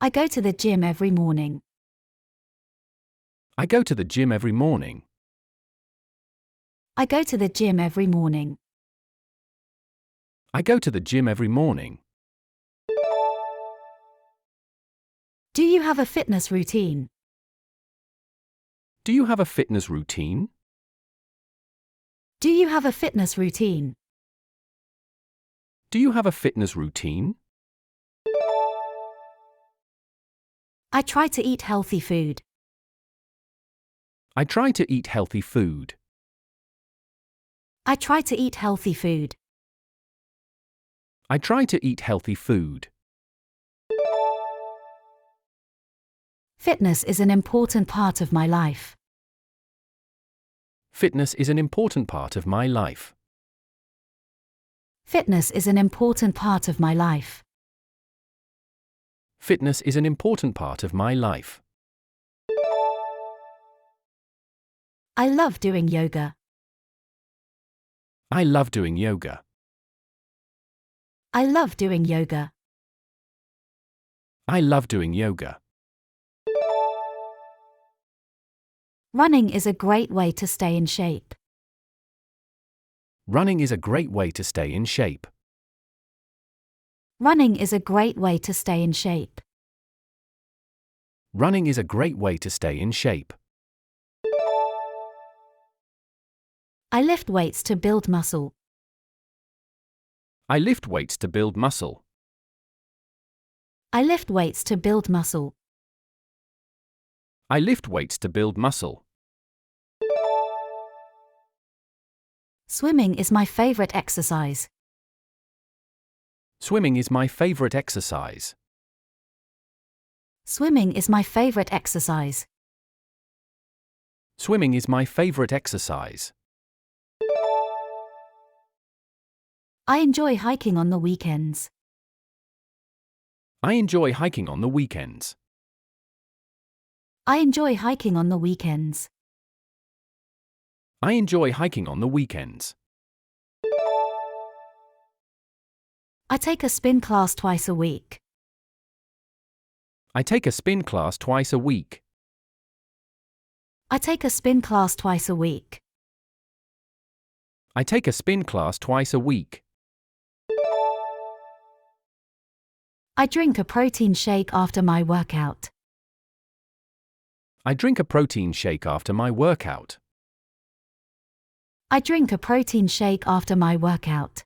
I go to the gym every morning. I go to the gym every morning. I go to the gym every morning. I go to the gym every morning. Do you have a fitness routine? Do you have a fitness routine? Do you have a fitness routine? Do you have a fitness routine? I try to eat healthy food. I try to eat healthy food. I try to eat healthy food. I try to eat healthy food. Fitness is an important part of my life. Fitness is an important part of my life. Fitness is an important part of my life. Fitness is an important part of my life. I love doing yoga. I love doing yoga. I love doing yoga. I love doing yoga. Running is a great way to stay in shape. Running is a great way to stay in shape. Running is a great way to stay in shape. Running is a great way to stay in shape. I lift weights to build muscle. I lift weights to build muscle. I lift weights to build muscle. I lift weights to build muscle. Swimming is my favorite exercise. Swimming is my favorite exercise. Swimming is my favorite exercise. Swimming is my favorite exercise. I enjoy hiking on the weekends. I enjoy hiking on the weekends. I enjoy hiking on the weekends. I enjoy hiking on the weekends. I take a spin class twice a week. I take a spin class twice a week. I take a spin class twice a week. I take a spin class twice a week. I drink a protein shake after my workout. I drink a protein shake after my workout. I drink a protein shake after my workout.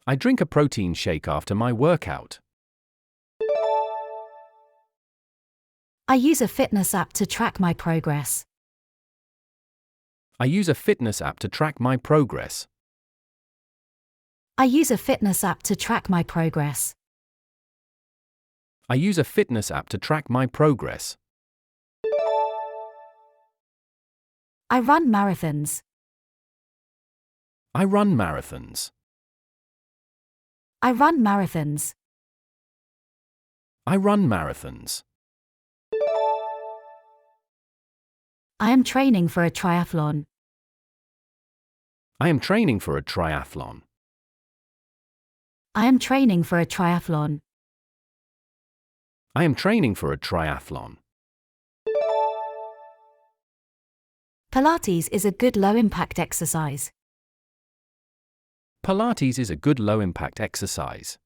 I drink a protein shake after my workout. I use a fitness app to track my progress. I use a fitness app to track my progress. I use a fitness app to track my progress. I use a fitness app to track my progress. I run marathons. I run marathons. I run marathons. I run marathons. I am training for a triathlon. I am training for a triathlon. I am training for a triathlon. I am training for a triathlon. Pilates is a good low-impact exercise. Pilates is a good low-impact exercise.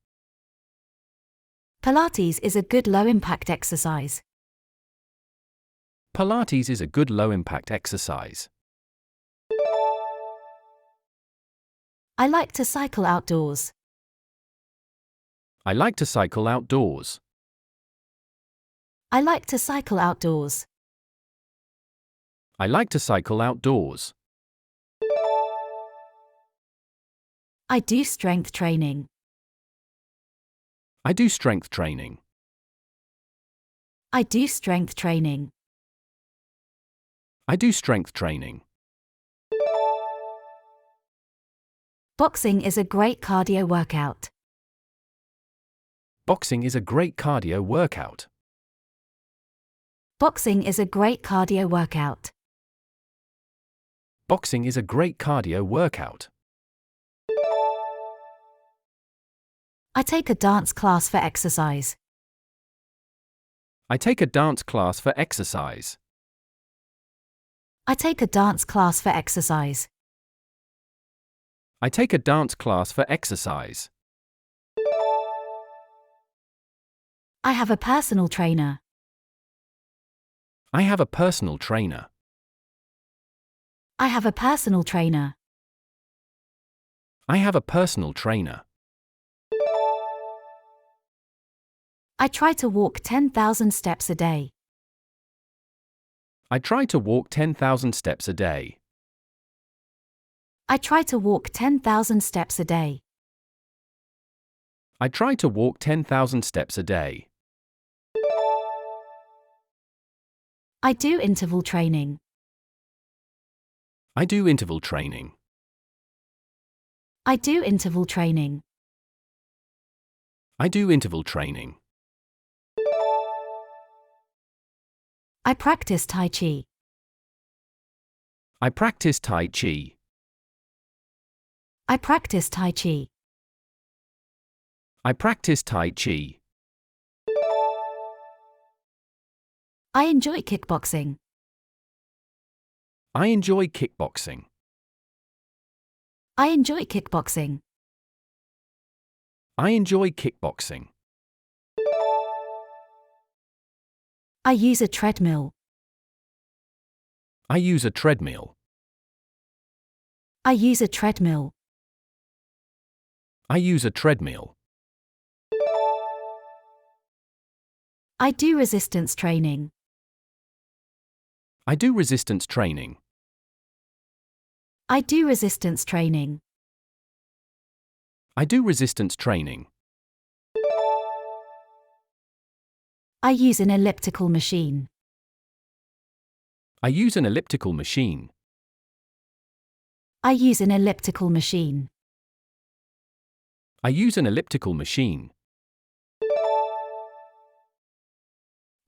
Pilates is a good low-impact exercise. Pilates is a good low-impact exercise. I like to cycle outdoors. I like to cycle outdoors. I like to cycle outdoors. I like to cycle outdoors. I do strength training. I do strength training. I do strength training. I do strength training. Boxing is a great cardio workout. Boxing is a great cardio workout. Boxing is a great cardio workout. Boxing is a great cardio workout. I take a dance class for exercise. I take a dance class for exercise. I take a dance class for exercise. I take a dance class for exercise. I have a personal trainer. I have a personal trainer. I have a personal trainer. I have a personal trainer. I try to walk 10,000 steps a day. I try to walk 10,000 steps a day. I try to walk 10,000 steps a day. I try to walk 10,000 steps a day. I do interval training. I do interval training. I do interval training. I do interval training. I practice Tai Chi. I practice Tai Chi. I practice Tai Chi. I practice Tai Chi. I enjoy kickboxing. I enjoy kickboxing. I enjoy kickboxing. I enjoy kickboxing. I use a treadmill. I use a treadmill. I use a treadmill. I use a treadmill. I do resistance training. I do resistance training. I do resistance training. I do resistance training. I use an elliptical machine. I use an elliptical machine. I use an elliptical machine. I use an elliptical machine.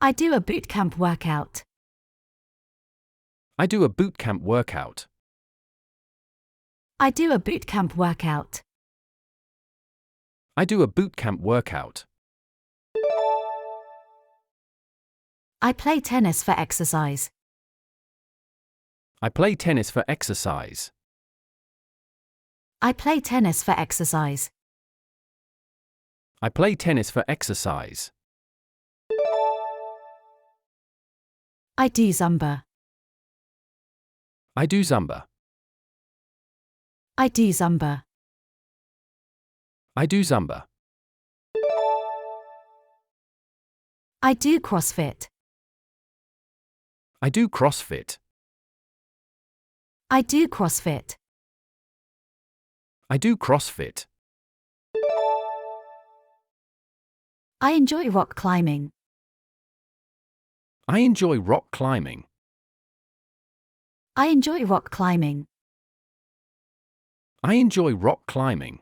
I do a boot camp workout. I do a boot camp workout. I do a boot camp workout. I do a boot camp workout. I play tennis for exercise. I play tennis for exercise. I play tennis for exercise. I play tennis for exercise. I do Zumba. I do Zumba. I do Zumba. I do Zumba. I do CrossFit. I do CrossFit. I do CrossFit. I do CrossFit. I enjoy rock climbing. I enjoy rock climbing. I enjoy rock climbing. I enjoy rock climbing.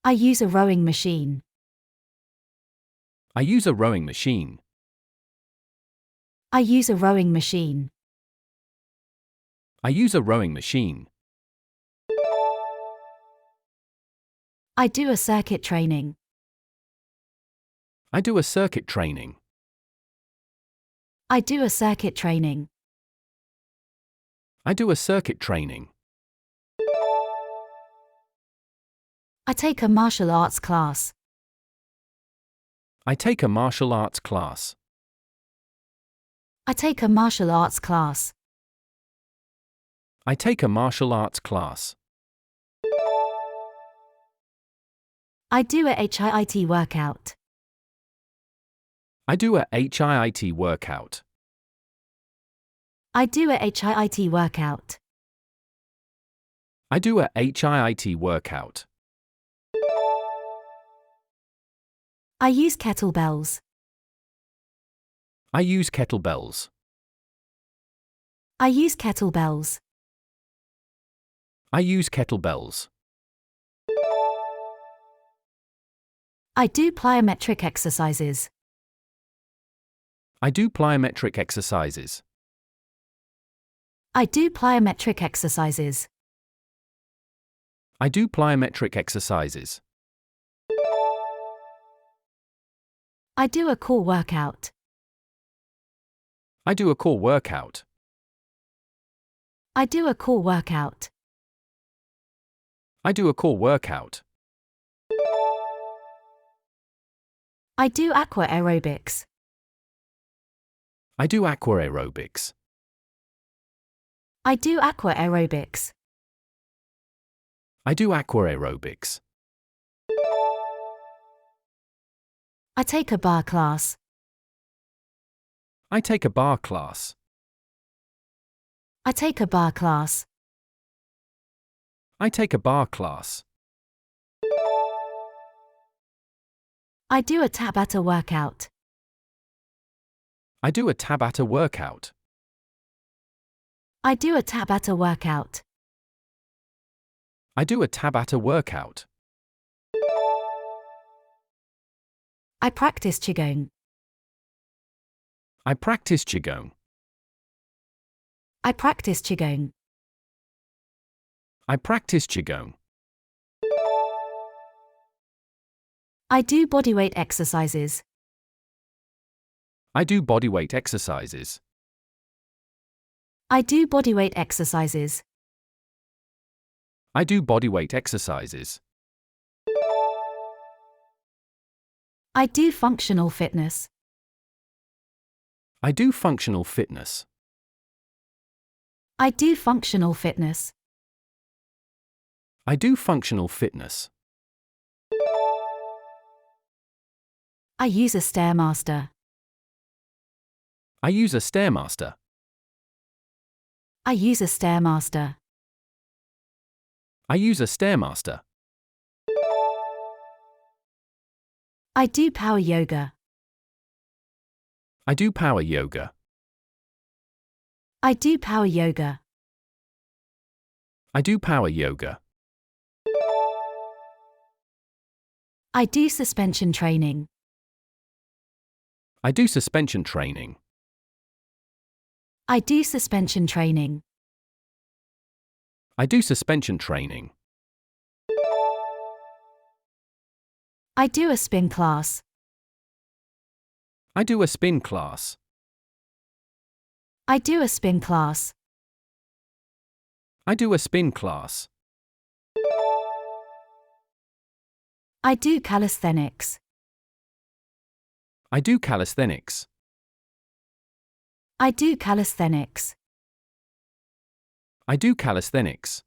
I use a rowing machine. I use a rowing machine. I use a rowing machine. I use a rowing machine. I do a circuit training. I do a circuit training. I do a circuit training. I do a circuit training. I take a martial arts class. I take a martial arts class. I take a martial arts class. I take a martial arts class. I do a HIIT workout. I do a HIIT workout. I do a HIIT workout. I do a HIIT workout. I use kettlebells. I use kettlebells. I use kettlebells. I use kettlebells. I do plyometric exercises. I do plyometric exercises. I do plyometric exercises. I do plyometric exercises. I do a core workout. I do a core workout. I do a core workout. I do a core workout. I do aqua aerobics. I do aqua aerobics. I do aqua aerobics. I do aqua aerobics. I take a bar class. I take a bar class. I take a bar class. I take a bar class. I do a Tabata workout. I do a Tabata workout. I do a Tabata workout. I do a Tabata workout. I practice Qigong. I practice Qigong. I practice Qigong. I practice Qigong. I do bodyweight exercises. I do bodyweight exercises. I do bodyweight exercises. I do bodyweight exercises. I do functional fitness. I do functional fitness. I do functional fitness. I do functional fitness. I use a Stairmaster. I use a Stairmaster. I use a Stairmaster. I use a Stairmaster. I do power yoga. I do power yoga. I do power yoga. I do power yoga. I do suspension training. I do suspension training. I do suspension training. I do suspension training. I do a spin class. I do a spin class. I do a spin class. I do a spin class. I do calisthenics. I do calisthenics. I do calisthenics. I do calisthenics.